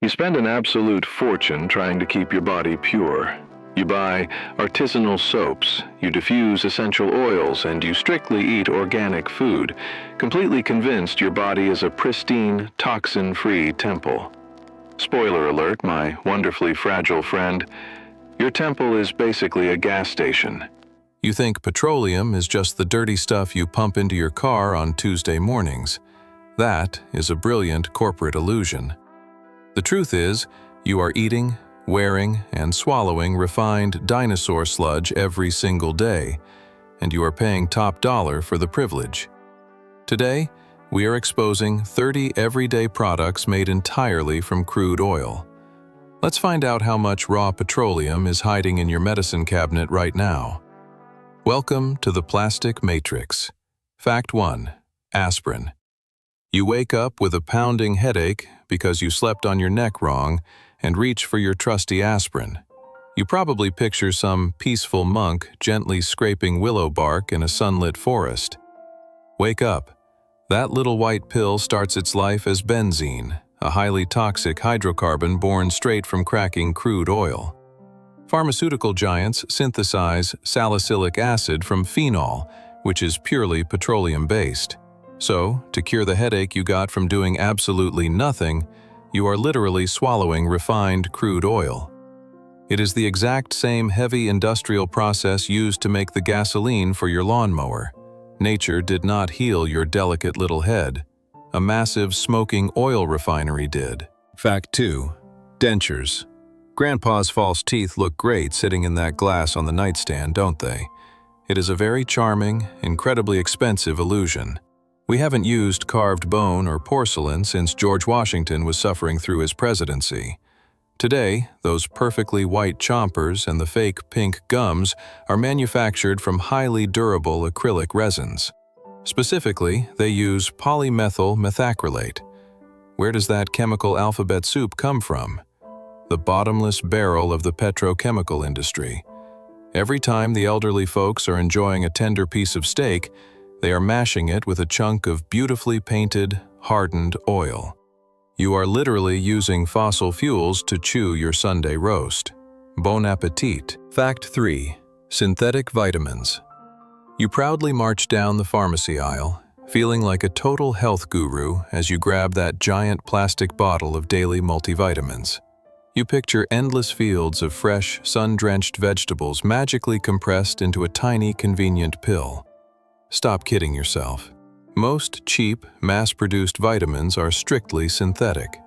You spend an absolute fortune trying to keep your body pure. You buy artisanal soaps, you diffuse essential oils, and you strictly eat organic food, completely convinced your body is a pristine, toxin-free temple. Spoiler alert, my wonderfully fragile friend, your temple is basically a gas station. You think petroleum is just the dirty stuff you pump into your car on Tuesday mornings. That is a brilliant corporate illusion. The truth is, you are eating, wearing, and swallowing refined dinosaur sludge every single day, and you are paying top dollar for the privilege. Today, we are exposing 30 everyday products made entirely from crude oil. Let's find out how much raw petroleum is hiding in your medicine cabinet right now. Welcome to the Plastic Matrix. Fact 1. Aspirin. You wake up with a pounding headache because you slept on your neck wrong and reach for your trusty aspirin. You probably picture some peaceful monk gently scraping willow bark in a sunlit forest. Wake up. That little white pill starts its life as benzene, a highly toxic hydrocarbon born straight from cracking crude oil. Pharmaceutical giants synthesize salicylic acid from phenol, which is purely petroleum-based. So, to cure the headache you got from doing absolutely nothing, you are literally swallowing refined crude oil. It is the exact same heavy industrial process used to make the gasoline for your lawnmower. Nature did not heal your delicate little head. A massive smoking oil refinery did. Fact 2. Dentures. Grandpa's false teeth look great sitting in that glass on the nightstand, don't they? It is a very charming, incredibly expensive illusion. We haven't used carved bone or porcelain since George Washington was suffering through his presidency. Today, those perfectly white chompers and the fake pink gums are manufactured from highly durable acrylic resins. Specifically, they use polymethyl methacrylate. Where does that chemical alphabet soup come from? The bottomless barrel of the petrochemical industry. Every time the elderly folks are enjoying a tender piece of steak, they are mashing it with a chunk of beautifully painted, hardened oil. You are literally using fossil fuels to chew your Sunday roast. Bon appetit. Fact 3. Synthetic vitamins. You proudly march down the pharmacy aisle, feeling like a total health guru as you grab that giant plastic bottle of daily multivitamins. You picture endless fields of fresh, sun-drenched vegetables magically compressed into a tiny, convenient pill. Stop kidding yourself. Most cheap, mass-produced vitamins are strictly synthetic.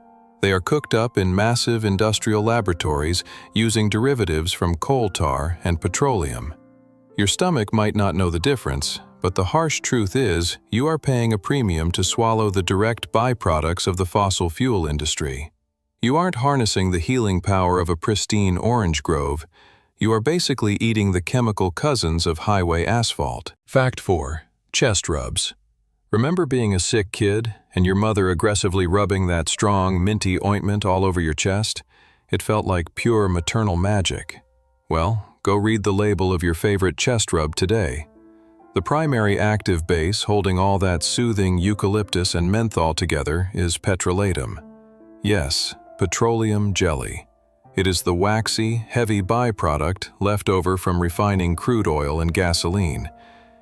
They are cooked up in massive industrial laboratories using derivatives from coal tar and petroleum. Your stomach might not know the difference, but the harsh truth is you are paying a premium to swallow the direct byproducts of the fossil fuel industry. You aren't harnessing the healing power of a pristine orange grove. You are basically eating the chemical cousins of highway asphalt. Fact 4. Chest rubs. Remember being a sick kid and your mother aggressively rubbing that strong, minty ointment all over your chest? It felt like pure maternal magic. Well, go read the label of your favorite chest rub today. The primary active base holding all that soothing eucalyptus and menthol together is petrolatum. Yes, petroleum jelly. It is the waxy, heavy byproduct left over from refining crude oil and gasoline.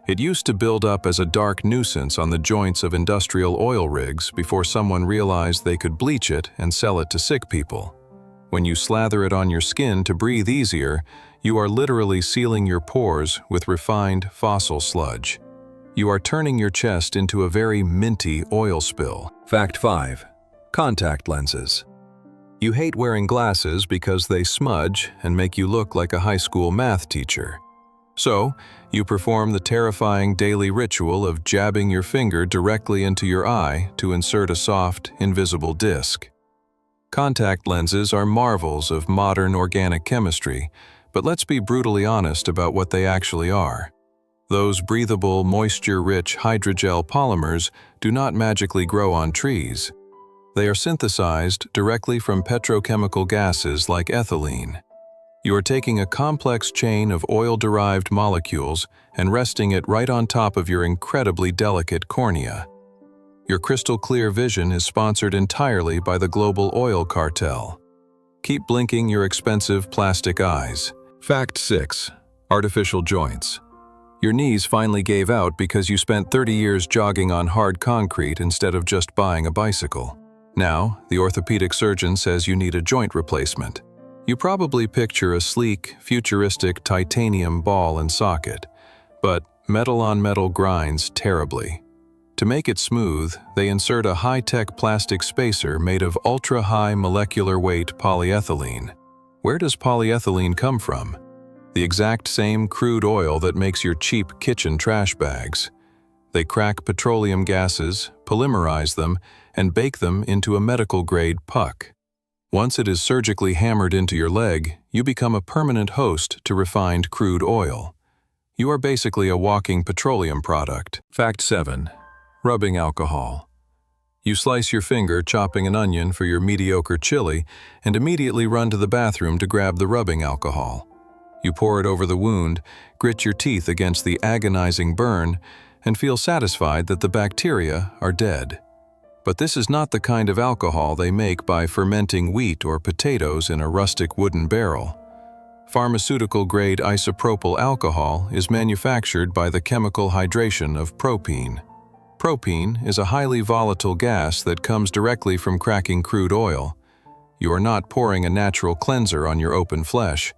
It used to build up as a dark nuisance on the joints of industrial oil rigs before someone realized they could bleach it and sell it to sick people. When you slather it on your skin to breathe easier, you are literally sealing your pores with refined fossil sludge. You are turning your chest into a very minty oil spill. Fact 5. Contact lenses. You hate wearing glasses because they smudge and make you look like a high school math teacher. So, you perform the terrifying daily ritual of jabbing your finger directly into your eye to insert a soft, invisible disc. Contact lenses are marvels of modern organic chemistry, but let's be brutally honest about what they actually are. Those breathable, moisture-rich hydrogel polymers do not magically grow on trees. They are synthesized directly from petrochemical gases like ethylene. You are taking a complex chain of oil-derived molecules and resting it right on top of your incredibly delicate cornea. Your crystal clear vision is sponsored entirely by the global oil cartel. Keep blinking your expensive plastic eyes. Fact 6. Artificial joints. Your knees finally gave out because you spent 30 years jogging on hard concrete instead of just buying a bicycle. Now, the orthopedic surgeon says you need a joint replacement. You probably picture a sleek, futuristic titanium ball and socket, but metal on metal grinds terribly. To make it smooth, they insert a high-tech plastic spacer made of ultra-high molecular weight polyethylene. Where does polyethylene come from? The exact same crude oil that makes your cheap kitchen trash bags. They crack petroleum gases, polymerize them, and bake them into a medical-grade puck. Once it is surgically hammered into your leg, you become a permanent host to refined crude oil. You are basically a walking petroleum product. Fact 7. Rubbing alcohol. You slice your finger chopping an onion for your mediocre chili and immediately run to the bathroom to grab the rubbing alcohol. You pour it over the wound, grit your teeth against the agonizing burn, and feel satisfied that the bacteria are dead. But this is not the kind of alcohol they make by fermenting wheat or potatoes in a rustic wooden barrel. Pharmaceutical-grade isopropyl alcohol is manufactured by the chemical hydration of propene. Propene is a highly volatile gas that comes directly from cracking crude oil. You are not pouring a natural cleanser on your open flesh.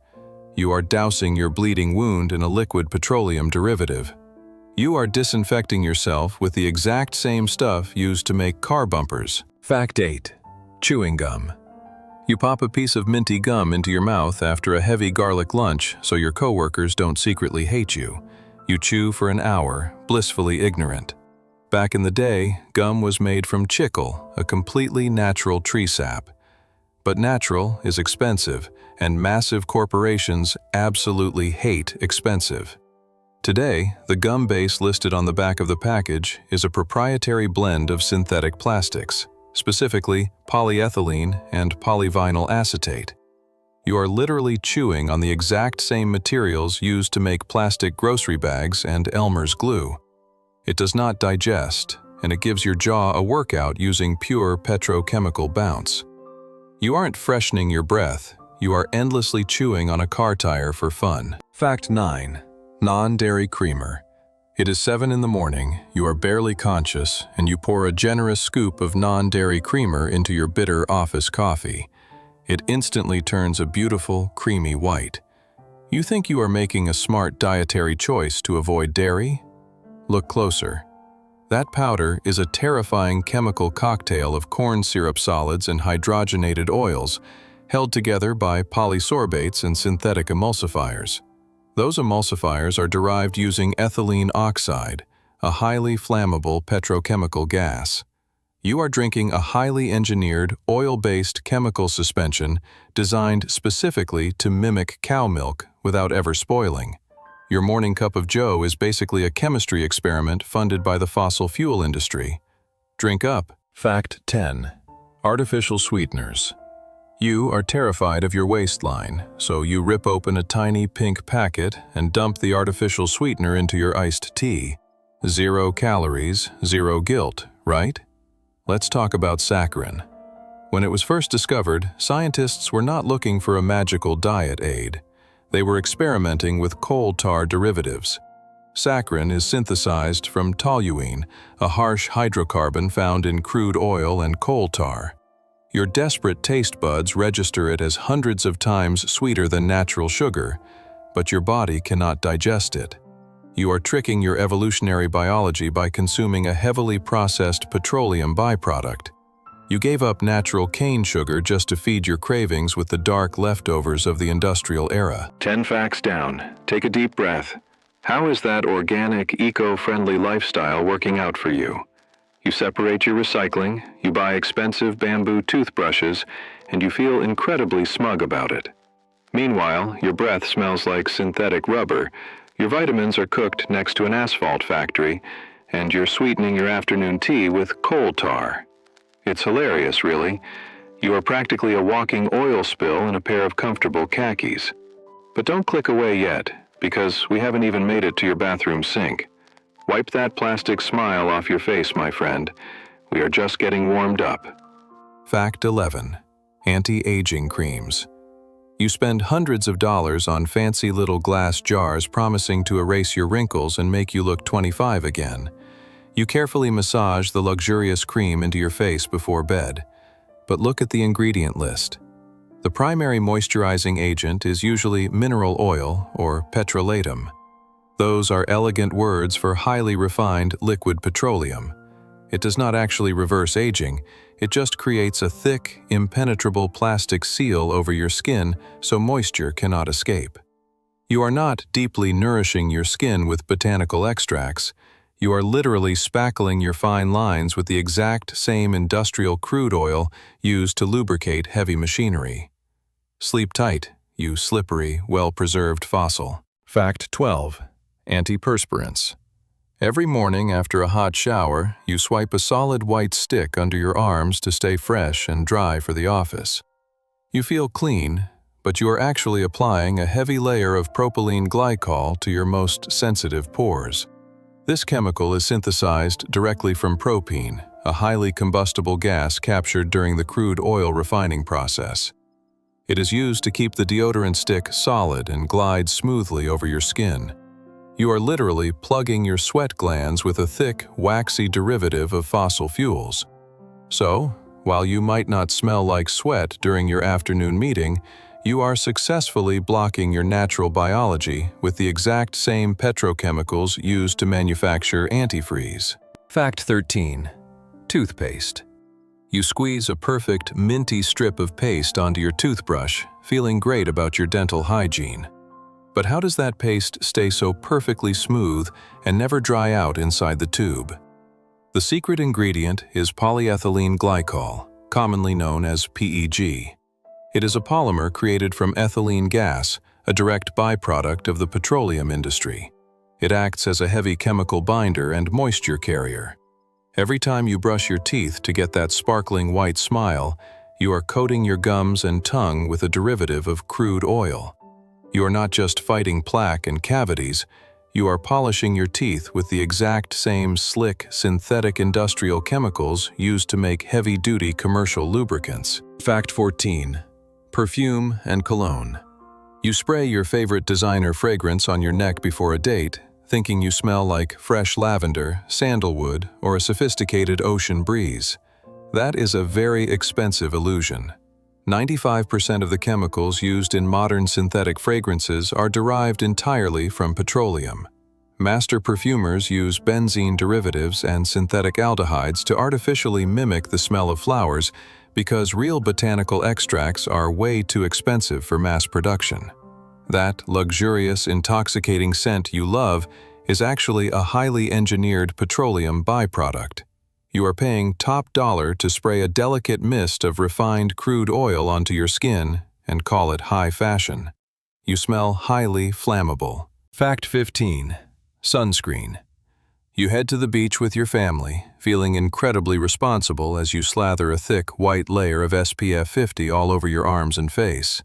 You are dousing your bleeding wound in a liquid petroleum derivative. You are disinfecting yourself with the exact same stuff used to make car bumpers. Fact 8. Chewing gum. You pop a piece of minty gum into your mouth after a heavy garlic lunch so your coworkers don't secretly hate you. You chew for an hour, blissfully ignorant. Back in the day, gum was made from chicle, a completely natural tree sap. But natural is expensive, and massive corporations absolutely hate expensive. Today, the gum base listed on the back of the package is a proprietary blend of synthetic plastics, specifically polyethylene and polyvinyl acetate. You are literally chewing on the exact same materials used to make plastic grocery bags and Elmer's glue. It does not digest, and it gives your jaw a workout using pure petrochemical bounce. You aren't freshening your breath, you are endlessly chewing on a car tire for fun. Fact 9. Non-dairy creamer. It is 7 in the morning, you are barely conscious, and you pour a generous scoop of non-dairy creamer into your bitter office coffee. It instantly turns a beautiful, creamy white. You think you are making a smart dietary choice to avoid dairy? Look closer. That powder is a terrifying chemical cocktail of corn syrup solids and hydrogenated oils, held together by polysorbates and synthetic emulsifiers. Those emulsifiers are derived using ethylene oxide, a highly flammable petrochemical gas. You are drinking a highly engineered, oil-based chemical suspension designed specifically to mimic cow milk without ever spoiling. Your morning cup of joe is basically a chemistry experiment funded by the fossil fuel industry. Drink up. Fact 10. Artificial sweeteners. You are terrified of your waistline, so you rip open a tiny pink packet and dump the artificial sweetener into your iced tea. 0 calories, 0 guilt, right? Let's talk about saccharin. When it was first discovered, scientists were not looking for a magical diet aid. They were experimenting with coal tar derivatives. Saccharin is synthesized from toluene, a harsh hydrocarbon found in crude oil and coal tar. Your desperate taste buds register it as hundreds of times sweeter than natural sugar, but your body cannot digest it. You are tricking your evolutionary biology by consuming a heavily processed petroleum byproduct. You gave up natural cane sugar just to feed your cravings with the dark leftovers of the industrial era. 10 facts down. Take a deep breath. How is that organic, eco-friendly lifestyle working out for you? You separate your recycling, you buy expensive bamboo toothbrushes, and you feel incredibly smug about it. Meanwhile, your breath smells like synthetic rubber, your vitamins are cooked next to an asphalt factory, and you're sweetening your afternoon tea with coal tar. It's hilarious, really. You are practically a walking oil spill in a pair of comfortable khakis. But don't click away yet, because we haven't even made it to your bathroom sink. Wipe that plastic smile off your face, my friend. We are just getting warmed up. Fact 11. Anti-aging creams. You spend hundreds of dollars on fancy little glass jars promising to erase your wrinkles and make you look 25 again. You carefully massage the luxurious cream into your face before bed. But look at the ingredient list. The primary moisturizing agent is usually mineral oil or petrolatum. Those are elegant words for highly refined liquid petroleum. It does not actually reverse aging, it just creates a thick, impenetrable plastic seal over your skin so moisture cannot escape. You are not deeply nourishing your skin with botanical extracts. You are literally spackling your fine lines with the exact same industrial crude oil used to lubricate heavy machinery. Sleep tight, you slippery, well-preserved fossil. Fact 12. Antiperspirants. Every morning after a hot shower, you swipe a solid white stick under your arms to stay fresh and dry for the office. You feel clean, but you are actually applying a heavy layer of propylene glycol to your most sensitive pores. This chemical is synthesized directly from propene, a highly combustible gas captured during the crude oil refining process. It is used to keep the deodorant stick solid and glide smoothly over your skin. You are literally plugging your sweat glands with a thick, waxy derivative of fossil fuels. So, while you might not smell like sweat during your afternoon meeting, you are successfully blocking your natural biology with the exact same petrochemicals used to manufacture antifreeze. Fact 13. Toothpaste. You squeeze a perfect, minty strip of paste onto your toothbrush, feeling great about your dental hygiene. But how does that paste stay so perfectly smooth and never dry out inside the tube? The secret ingredient is polyethylene glycol, commonly known as PEG. It is a polymer created from ethylene gas, a direct byproduct of the petroleum industry. It acts as a heavy chemical binder and moisture carrier. Every time you brush your teeth to get that sparkling white smile, you are coating your gums and tongue with a derivative of crude oil. You are not just fighting plaque and cavities, you are polishing your teeth with the exact same slick, synthetic industrial chemicals used to make heavy-duty commercial lubricants. Fact 14. Perfume and cologne. You spray your favorite designer fragrance on your neck before a date, thinking you smell like fresh lavender, sandalwood, or a sophisticated ocean breeze. That is a very expensive illusion. 95% of the chemicals used in modern synthetic fragrances are derived entirely from petroleum. Master perfumers use benzene derivatives and synthetic aldehydes to artificially mimic the smell of flowers because real botanical extracts are way too expensive for mass production. That luxurious, intoxicating scent you love is actually a highly engineered petroleum byproduct. You are paying top dollar to spray a delicate mist of refined crude oil onto your skin and call it high fashion. You smell highly flammable. Fact 15. Sunscreen. You head to the beach with your family, feeling incredibly responsible as you slather a thick white layer of SPF 50 all over your arms and face.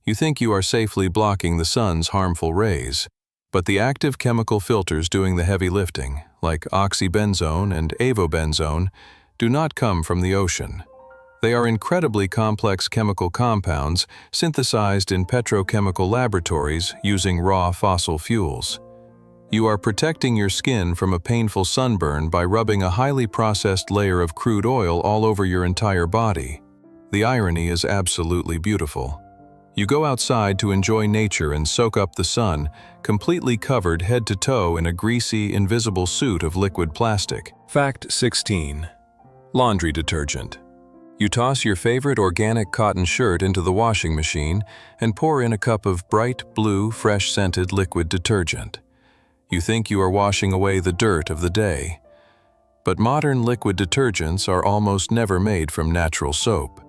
You think you are safely blocking the sun's harmful rays, but the active chemical filters doing the heavy lifting, like oxybenzone and avobenzone, do not come from the ocean. They are incredibly complex chemical compounds synthesized in petrochemical laboratories using raw fossil fuels. You are protecting your skin from a painful sunburn by rubbing a highly processed layer of crude oil all over your entire body. The irony is absolutely beautiful. You go outside to enjoy nature and soak up the sun, completely covered head to toe in a greasy, invisible suit of liquid plastic. Fact 16. Laundry detergent. You toss your favorite organic cotton shirt into the washing machine and pour in a cup of bright blue, fresh-scented liquid detergent. You think you are washing away the dirt of the day. But modern liquid detergents are almost never made from natural soap.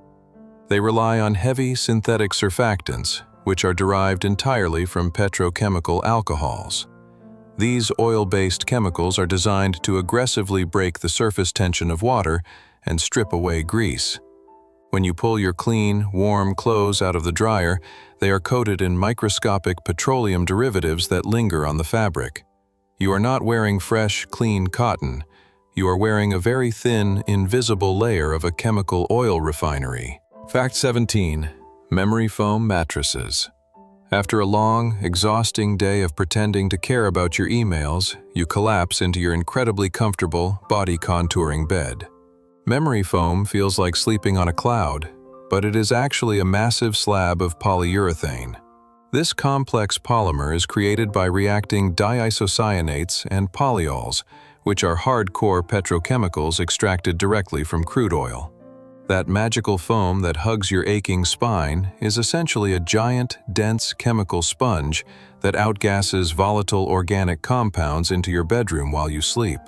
They rely on heavy synthetic surfactants, which are derived entirely from petrochemical alcohols. These oil-based chemicals are designed to aggressively break the surface tension of water and strip away grease. When you pull your clean, warm clothes out of the dryer, they are coated in microscopic petroleum derivatives that linger on the fabric. You are not wearing fresh, clean cotton. You are wearing a very thin, invisible layer of a chemical oil refinery. Fact 17. Memory foam mattresses. After a long, exhausting day of pretending to care about your emails, you collapse into your incredibly comfortable, body-contouring bed. Memory foam feels like sleeping on a cloud, but it is actually a massive slab of polyurethane. This complex polymer is created by reacting diisocyanates and polyols, which are hardcore petrochemicals extracted directly from crude oil. That magical foam that hugs your aching spine is essentially a giant, dense chemical sponge that outgasses volatile organic compounds into your bedroom while you sleep.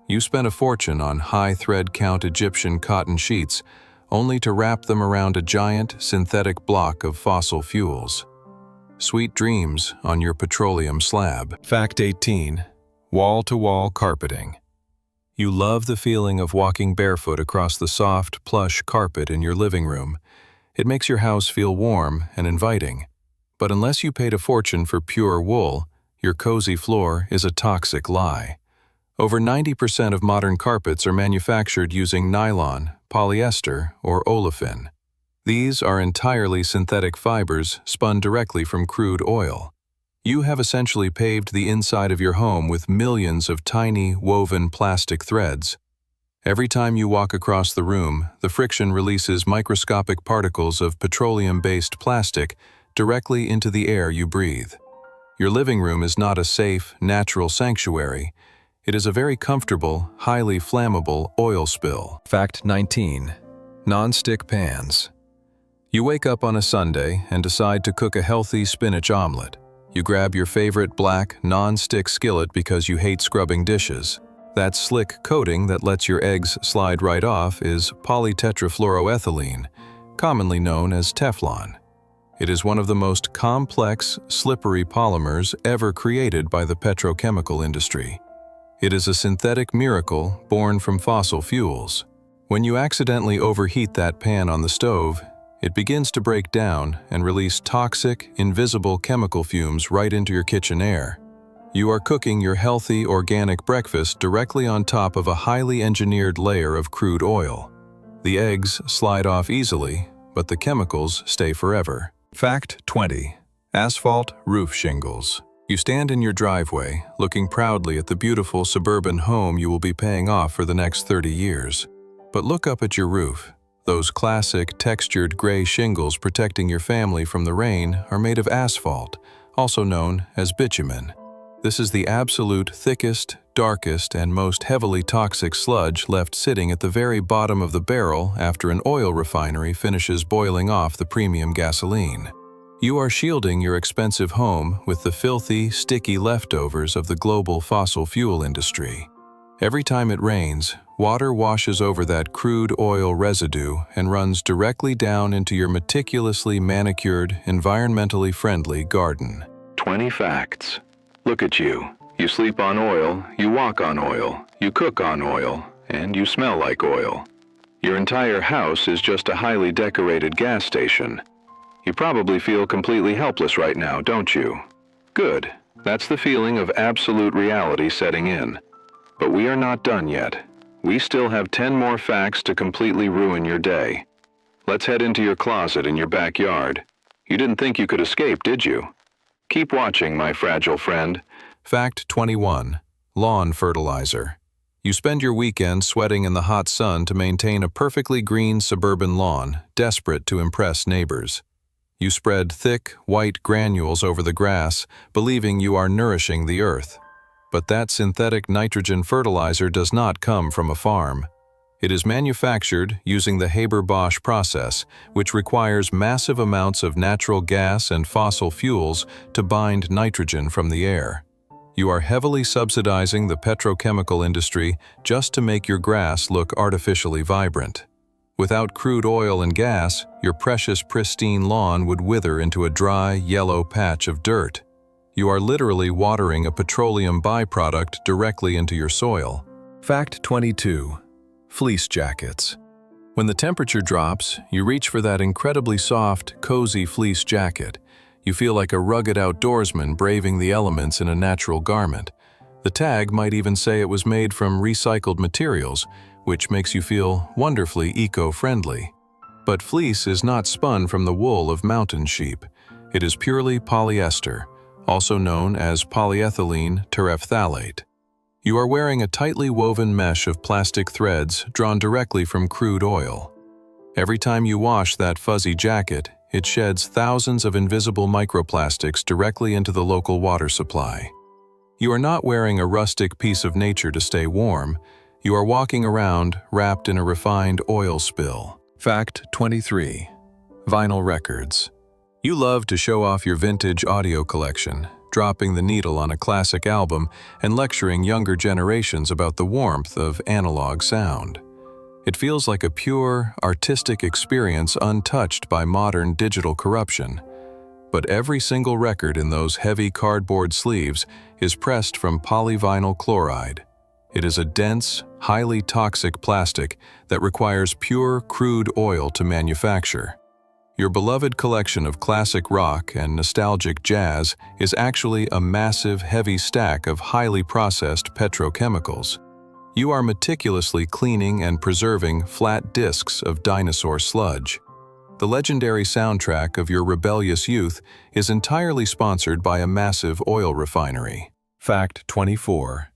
You spend a fortune on high thread count Egyptian cotton sheets, only to wrap them around a giant, synthetic block of fossil fuels. Sweet dreams on your petroleum slab. Fact 18. Wall-to-wall carpeting. You love the feeling of walking barefoot across the soft, plush carpet in your living room. It makes your house feel warm and inviting. But unless you paid a fortune for pure wool, your cozy floor is a toxic lie. Over 90% of modern carpets are manufactured using nylon, polyester, or olefin. These are entirely synthetic fibers spun directly from crude oil. You have essentially paved the inside of your home with millions of tiny, woven plastic threads. Every time you walk across the room, the friction releases microscopic particles of petroleum-based plastic directly into the air you breathe. Your living room is not a safe, natural sanctuary. It is a very comfortable, highly flammable oil spill. Fact 19. Non-stick pans. You wake up on a Sunday and decide to cook a healthy spinach omelet. You grab your favorite black, non-stick skillet because you hate scrubbing dishes. That slick coating that lets your eggs slide right off is polytetrafluoroethylene, commonly known as Teflon. It is one of the most complex, slippery polymers ever created by the petrochemical industry. It is a synthetic miracle born from fossil fuels. When you accidentally overheat that pan on the stove, it begins to break down and release toxic, invisible chemical fumes right into your kitchen air. You are cooking your healthy, organic breakfast directly on top of a highly engineered layer of crude oil. The eggs slide off easily, but the chemicals stay forever. Fact 20. Asphalt roof shingles. You stand in your driveway, looking proudly at the beautiful suburban home you will be paying off for the next 30 years. But look up at your roof. Those classic, textured gray shingles protecting your family from the rain are made of asphalt, also known as bitumen. This is the absolute thickest, darkest, and most heavily toxic sludge left sitting at the very bottom of the barrel after an oil refinery finishes boiling off the premium gasoline. You are shielding your expensive home with the filthy, sticky leftovers of the global fossil fuel industry. Every time it rains, water washes over that crude oil residue and runs directly down into your meticulously manicured, environmentally friendly garden. 20 facts. Look at you. You sleep on oil, you walk on oil, you cook on oil, and you smell like oil. Your entire house is just a highly decorated gas station. You probably feel completely helpless right now, don't you? Good. That's the feeling of absolute reality setting in. But we are not done yet. We still have 10 more facts to completely ruin your day. Let's head into your closet in your backyard. You didn't think you could escape, did you? Keep watching, my fragile friend. Fact 21. Lawn fertilizer. You spend your weekend sweating in the hot sun to maintain a perfectly green suburban lawn, desperate to impress neighbors. You spread thick, white granules over the grass, believing you are nourishing the earth. But that synthetic nitrogen fertilizer does not come from a farm. It is manufactured using the Haber-Bosch process, which requires massive amounts of natural gas and fossil fuels to bind nitrogen from the air. You are heavily subsidizing the petrochemical industry just to make your grass look artificially vibrant. Without crude oil and gas, your precious pristine lawn would wither into a dry, yellow patch of dirt. You are literally watering a petroleum byproduct directly into your soil. Fact 22. Fleece jackets. When the temperature drops, you reach for that incredibly soft, cozy fleece jacket. You feel like a rugged outdoorsman braving the elements in a natural garment. The tag might even say it was made from recycled materials, which makes you feel wonderfully eco-friendly. But fleece is not spun from the wool of mountain sheep. It is purely polyester, also known as polyethylene terephthalate. You are wearing a tightly woven mesh of plastic threads drawn directly from crude oil. Every time you wash that fuzzy jacket, it sheds thousands of invisible microplastics directly into the local water supply. You are not wearing a rustic piece of nature to stay warm. You are walking around wrapped in a refined oil spill. Fact 23. Vinyl records. You love to show off your vintage audio collection, dropping the needle on a classic album and lecturing younger generations about the warmth of analog sound. It feels like a pure, artistic experience untouched by modern digital corruption. But every single record in those heavy cardboard sleeves is pressed from polyvinyl chloride. It is a dense, highly toxic plastic that requires pure crude oil to manufacture. Your beloved collection of classic rock and nostalgic jazz is actually a massive, heavy stack of highly processed petrochemicals. You are meticulously cleaning and preserving flat disks of dinosaur sludge. The legendary soundtrack of your rebellious youth is entirely sponsored by a massive oil refinery. Fact 24.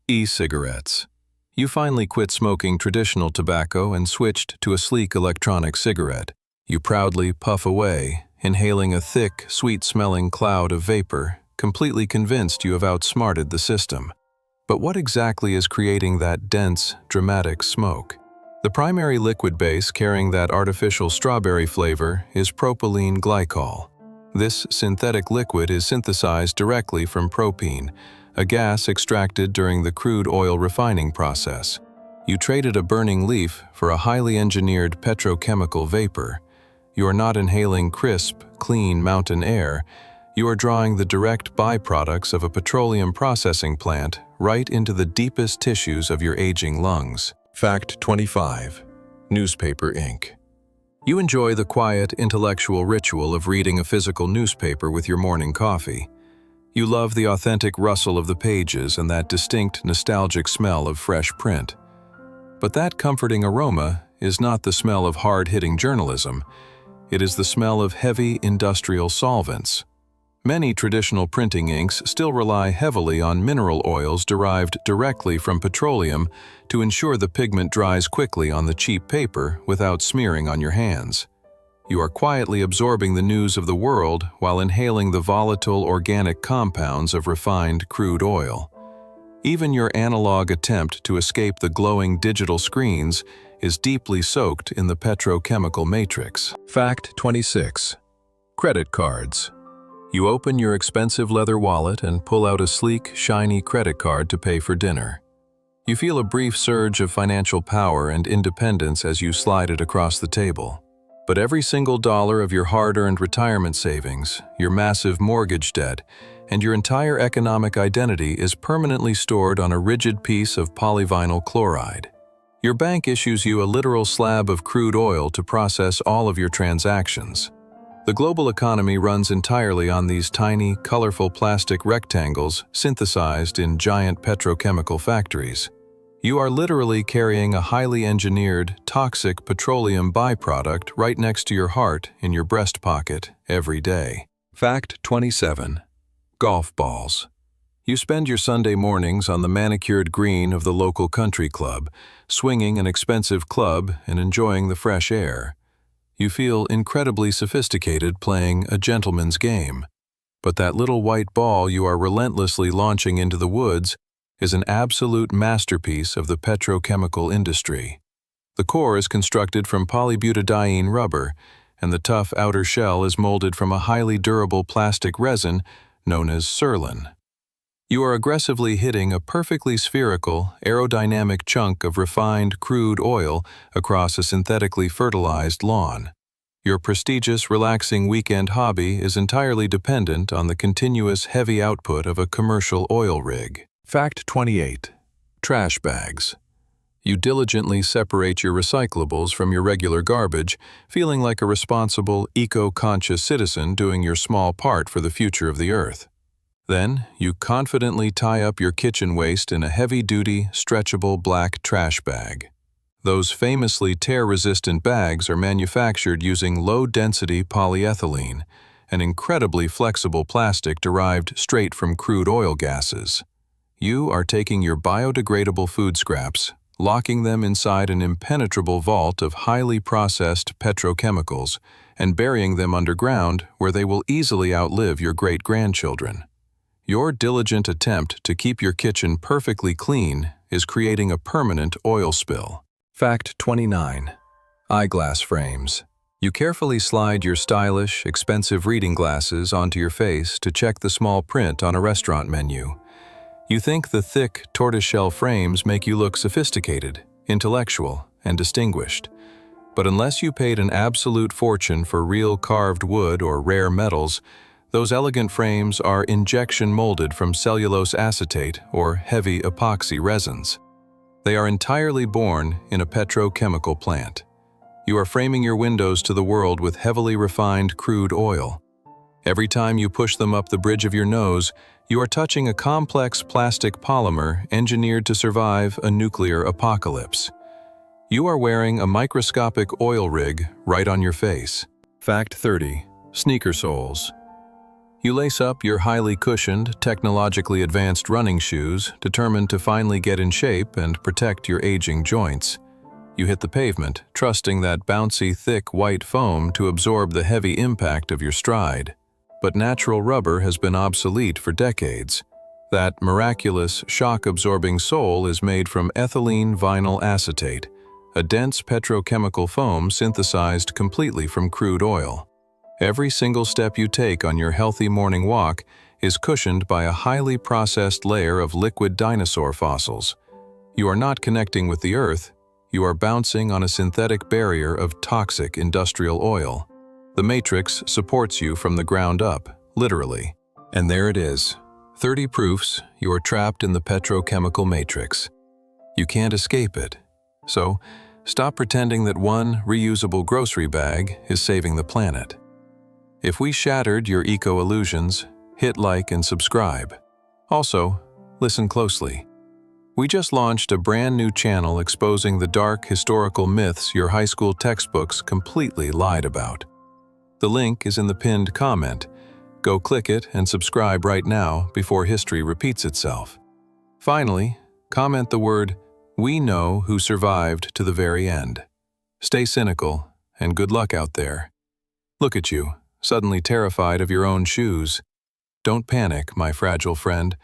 E-cigarettes. You finally quit smoking traditional tobacco and switched to a sleek electronic cigarette. You proudly puff away, inhaling a thick, sweet-smelling cloud of vapor, completely convinced you have outsmarted the system. But what exactly is creating that dense, dramatic smoke? The primary liquid base carrying that artificial strawberry flavor is propylene glycol. This synthetic liquid is synthesized directly from propene, a gas extracted during the crude oil refining process. You traded a burning leaf for a highly engineered petrochemical vapor. You are not inhaling crisp, clean mountain air. You are drawing the direct byproducts of a petroleum processing plant right into the deepest tissues of your aging lungs. Fact 25. Newspaper ink. You enjoy the quiet, intellectual ritual of reading a physical newspaper with your morning coffee. You love the authentic rustle of the pages and that distinct, nostalgic smell of fresh print. But that comforting aroma is not the smell of hard-hitting journalism. It is the smell of heavy industrial solvents. Many traditional printing inks still rely heavily on mineral oils derived directly from petroleum to ensure the pigment dries quickly on the cheap paper without smearing on your hands. You are quietly absorbing the news of the world while inhaling the volatile organic compounds of refined crude oil. Even your analog attempt to escape the glowing digital screens is deeply soaked in the petrochemical matrix. Fact 26. Credit cards. You open your expensive leather wallet and pull out a sleek, shiny credit card to pay for dinner. You feel a brief surge of financial power and independence as you slide it across the table. But every single dollar of your hard-earned retirement savings, your massive mortgage debt, and your entire economic identity is permanently stored on a rigid piece of polyvinyl chloride. Your bank issues you a literal slab of crude oil to process all of your transactions. The global economy runs entirely on these tiny, colorful plastic rectangles synthesized in giant petrochemical factories. You are literally carrying a highly engineered, toxic petroleum byproduct right next to your heart in your breast pocket every day. Fact 27. Golf balls. You spend your Sunday mornings on the manicured green of the local country club, swinging an expensive club and enjoying the fresh air. You feel incredibly sophisticated playing a gentleman's game. But that little white ball you are relentlessly launching into the woods is an absolute masterpiece of the petrochemical industry. The core is constructed from polybutadiene rubber, and the tough outer shell is molded from a highly durable plastic resin known as surlyn. You are aggressively hitting a perfectly spherical, aerodynamic chunk of refined crude oil across a synthetically fertilized lawn. Your prestigious, relaxing weekend hobby is entirely dependent on the continuous heavy output of a commercial oil rig. Fact 28. Trash bags. You diligently separate your recyclables from your regular garbage, feeling like a responsible, eco-conscious citizen doing your small part for the future of the earth. Then, you confidently tie up your kitchen waste in a heavy-duty, stretchable black trash bag. Those famously tear-resistant bags are manufactured using low-density polyethylene, an incredibly flexible plastic derived straight from crude oil gases. You are taking your biodegradable food scraps, locking them inside an impenetrable vault of highly processed petrochemicals, and burying them underground where they will easily outlive your great-grandchildren. Your diligent attempt to keep your kitchen perfectly clean is creating a permanent oil spill. Fact 29. Eyeglass frames. You carefully slide your stylish, expensive reading glasses onto your face to check the small print on a restaurant menu. You think the thick, tortoiseshell frames make you look sophisticated, intellectual, and distinguished. But unless you paid an absolute fortune for real carved wood or rare metals, those elegant frames are injection molded from cellulose acetate or heavy epoxy resins. They are entirely born in a petrochemical plant. You are framing your windows to the world with heavily refined crude oil. Every time you push them up the bridge of your nose, you are touching a complex plastic polymer engineered to survive a nuclear apocalypse. You are wearing a microscopic oil rig right on your face. Fact 30. Sneaker soles. You lace up your highly cushioned, technologically advanced running shoes, determined to finally get in shape and protect your aging joints. You hit the pavement, trusting that bouncy, thick, white foam to absorb the heavy impact of your stride. But natural rubber has been obsolete for decades. That miraculous, shock-absorbing sole is made from ethylene vinyl acetate, a dense petrochemical foam synthesized completely from crude oil. Every single step you take on your healthy morning walk is cushioned by a highly processed layer of liquid dinosaur fossils. You are not connecting with the earth, you are bouncing on a synthetic barrier of toxic industrial oil. The matrix supports you from the ground up, literally. And there it is, 30 proofs you are trapped in the petrochemical matrix. You can't escape it. So, stop pretending that one reusable grocery bag is saving the planet. If we shattered your eco-illusions, hit like and subscribe. Also, listen closely. We just launched a brand new channel exposing the dark historical myths your high school textbooks completely lied about. The link is in the pinned comment. Go click it and subscribe right now before history repeats itself. Finally, comment the word, "We know who survived to the very end." Stay cynical, and good luck out there. Look at you, suddenly terrified of your own shoes. Don't panic, my fragile friend.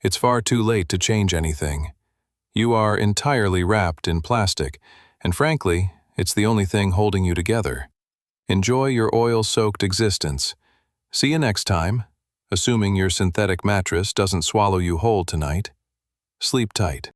It's far too late to change anything. You are entirely wrapped in plastic, and frankly, it's the only thing holding you together. Enjoy your oil-soaked existence. See you next time, assuming your synthetic mattress doesn't swallow you whole tonight. Sleep tight.